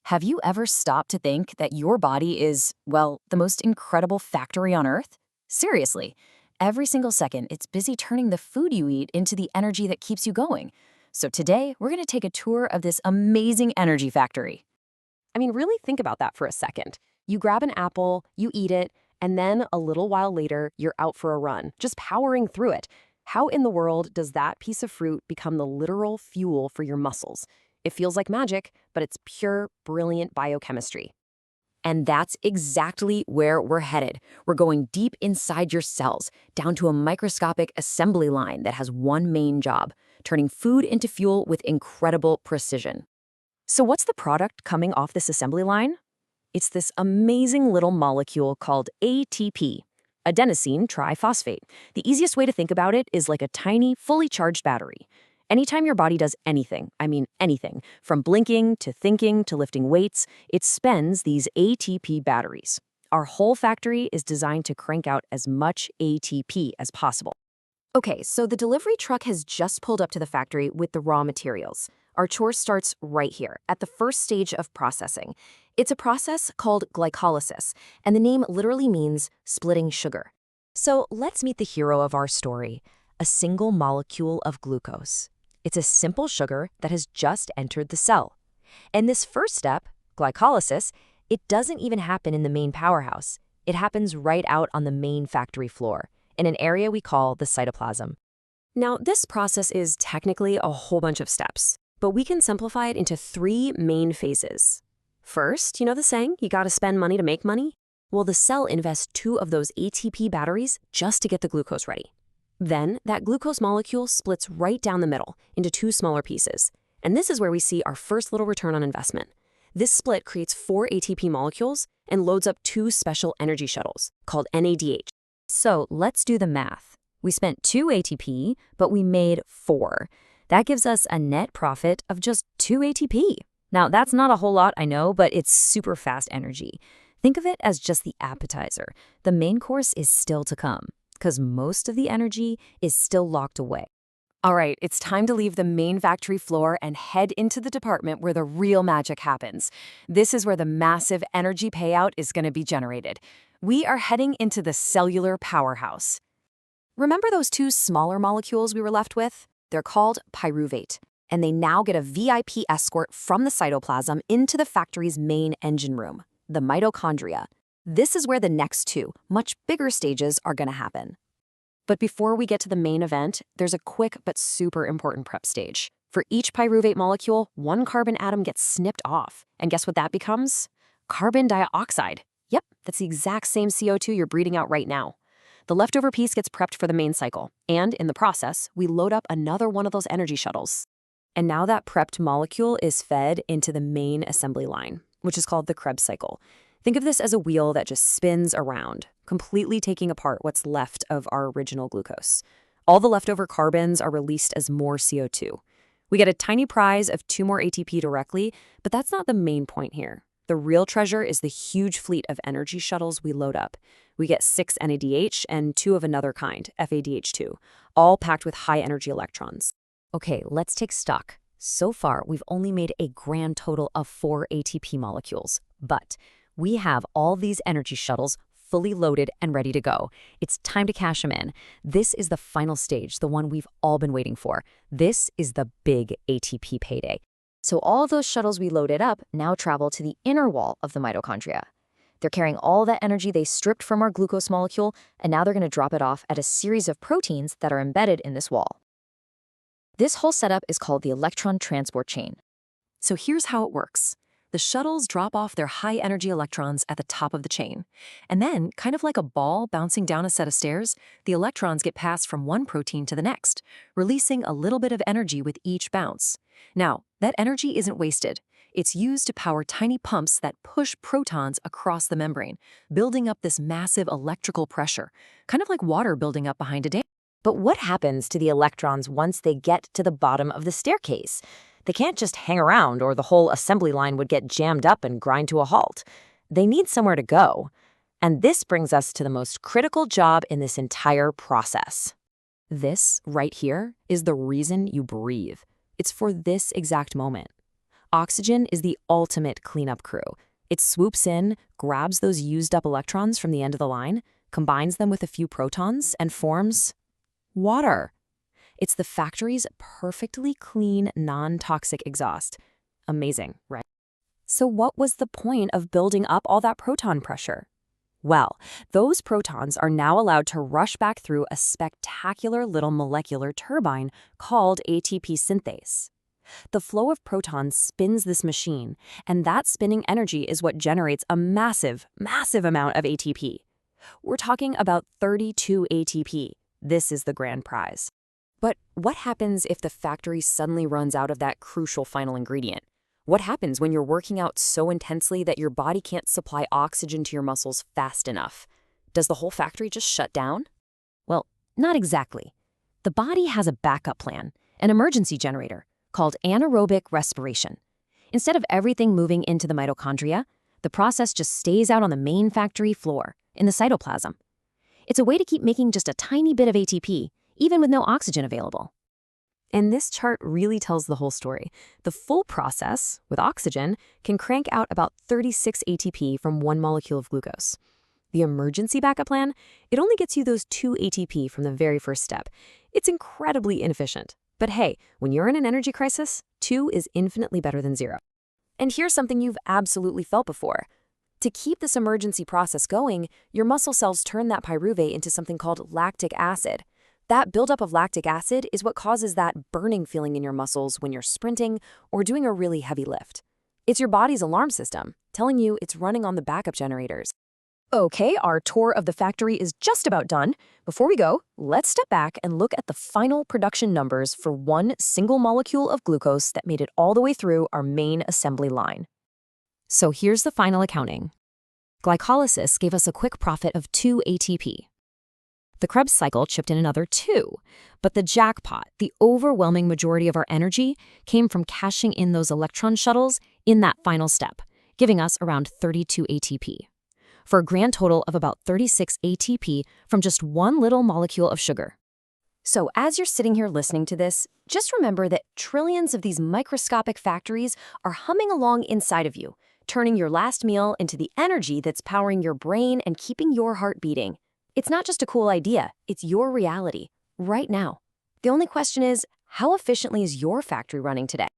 Have you ever stopped to think that your body is, well, the most incredible factory on Earth? Seriously, every single second it's busy turning the food you eat into the energy that keeps you going. So today, we're going to take a tour of this amazing energy factory. I mean, really think about that for a second. You grab an apple, you eat it, and then a little while later, you're out for a run, just powering through it. How in the world does that piece of fruit become the literal fuel for your muscles? It feels like magic, but it's pure, brilliant biochemistry. And that's exactly where we're headed. We're going deep inside your cells, down to a microscopic assembly line that has one main job: turning food into fuel with incredible precision. So what's the product coming off this assembly line? It's this amazing little molecule called ATP, adenosine triphosphate. The easiest way to think about it is like a tiny, fully charged battery. Anytime your body does anything, I mean anything, from blinking to thinking to lifting weights, it spends these ATP batteries. Our whole factory is designed to crank out as much ATP as possible. Okay, so the delivery truck has just pulled up to the factory with the raw materials. Our chore starts right here, at the first stage of processing. It's a process called glycolysis, and the name literally means splitting sugar. So let's meet the hero of our story, a single molecule of glucose. It's a simple sugar that has just entered the cell. And this first step, glycolysis, it doesn't even happen in the main powerhouse. It happens right out on the main factory floor, in an area we call the cytoplasm. Now, this process is technically a whole bunch of steps, but we can simplify it into three main phases. First, you know the saying, you gotta spend money to make money? Well, the cell invests 2 of those ATP batteries just to get the glucose ready. Then, that glucose molecule splits right down the middle into 2 smaller pieces. And this is where we see our first little return on investment. This split creates 4 ATP molecules and loads up 2 special energy shuttles, called NADH. So let's do the math. We spent 2 ATP, but we made 4. That gives us a net profit of just 2 ATP. Now, that's not a whole lot, I know, but it's super fast energy. Think of it as just the appetizer. The main course is still to come, because most of the energy is still locked away. All right, it's time to leave the main factory floor and head into the department where the real magic happens. This is where the massive energy payout is going to be generated. We are heading into the cellular powerhouse. Remember those 2 smaller molecules we were left with? They're called pyruvate, and they now get a VIP escort from the cytoplasm into the factory's main engine room, the mitochondria. This is where the next 2, much bigger stages are going to happen. But before we get to the main event, there's a quick but super important prep stage. For each pyruvate molecule, 1 carbon atom gets snipped off. And guess what that becomes? Carbon dioxide. Yep, that's the exact same CO2 you're breathing out right now. The leftover piece gets prepped for the main cycle, and in the process, we load up another one of those energy shuttles. And now that prepped molecule is fed into the main assembly line, which is called the Krebs cycle. Think of this as a wheel that just spins around, completely taking apart what's left of our original glucose. All the leftover carbons are released as more CO2. We get a tiny prize of 2 more ATP directly, but that's not the main point here. The real treasure is the huge fleet of energy shuttles we load up. We get 6 NADH and 2 of another kind, FADH2, all packed with high-energy electrons. Okay, let's take stock. So far, we've only made a grand total of 4 ATP molecules, but we have all these energy shuttles fully loaded and ready to go. It's time to cash them in. This is the final stage, the one we've all been waiting for. This is the big ATP payday. So all those shuttles we loaded up now travel to the inner wall of the mitochondria. They're carrying all that energy they stripped from our glucose molecule, and now they're going to drop it off at a series of proteins that are embedded in this wall. This whole setup is called the electron transport chain. So here's how it works. The shuttles drop off their high-energy electrons at the top of the chain. And then, kind of like a ball bouncing down a set of stairs, the electrons get passed from one protein to the next, releasing a little bit of energy with each bounce. Now, that energy isn't wasted. It's used to power tiny pumps that push protons across the membrane, building up this massive electrical pressure, kind of like water building up behind a dam. But what happens to the electrons once they get to the bottom of the staircase? They can't just hang around or the whole assembly line would get jammed up and grind to a halt. They need somewhere to go. And this brings us to the most critical job in this entire process. This, right here, is the reason you breathe. It's for this exact moment. Oxygen is the ultimate cleanup crew. It swoops in, grabs those used-up electrons from the end of the line, combines them with a few protons, and forms water. It's the factory's perfectly clean, non-toxic exhaust. Amazing, right? So what was the point of building up all that proton pressure? Well, those protons are now allowed to rush back through a spectacular little molecular turbine called ATP synthase. The flow of protons spins this machine, and that spinning energy is what generates a massive, massive amount of ATP. We're talking about 32 ATP. This is the grand prize. But what happens if the factory suddenly runs out of that crucial final ingredient? What happens when you're working out so intensely that your body can't supply oxygen to your muscles fast enough? Does the whole factory just shut down? Well, not exactly. The body has a backup plan, an emergency generator, called anaerobic respiration. Instead of everything moving into the mitochondria, the process just stays out on the main factory floor, in the cytoplasm. It's a way to keep making just a tiny bit of ATP, even with no oxygen available. And this chart really tells the whole story. The full process, with oxygen, can crank out about 36 ATP from one molecule of glucose. The emergency backup plan, it only gets you those 2 ATP from the very first step. It's incredibly inefficient. But hey, when you're in an energy crisis, 2 is infinitely better than 0. And here's something you've absolutely felt before. To keep this emergency process going, your muscle cells turn that pyruvate into something called lactic acid. That buildup of lactic acid is what causes that burning feeling in your muscles when you're sprinting or doing a really heavy lift. It's your body's alarm system, telling you it's running on the backup generators. Okay, our tour of the factory is just about done. Before we go, let's step back and look at the final production numbers for one single molecule of glucose that made it all the way through our main assembly line. So here's the final accounting. Glycolysis gave us a quick profit of 2 ATP. The Krebs cycle chipped in another 2, but the jackpot, the overwhelming majority of our energy, came from cashing in those electron shuttles in that final step, giving us around 32 ATP. For a grand total of about 36 ATP from just one little molecule of sugar. So as you're sitting here listening to this, just remember that trillions of these microscopic factories are humming along inside of you, turning your last meal into the energy that's powering your brain and keeping your heart beating. It's not just a cool idea, it's your reality, right now. The only question is, how efficiently is your factory running today?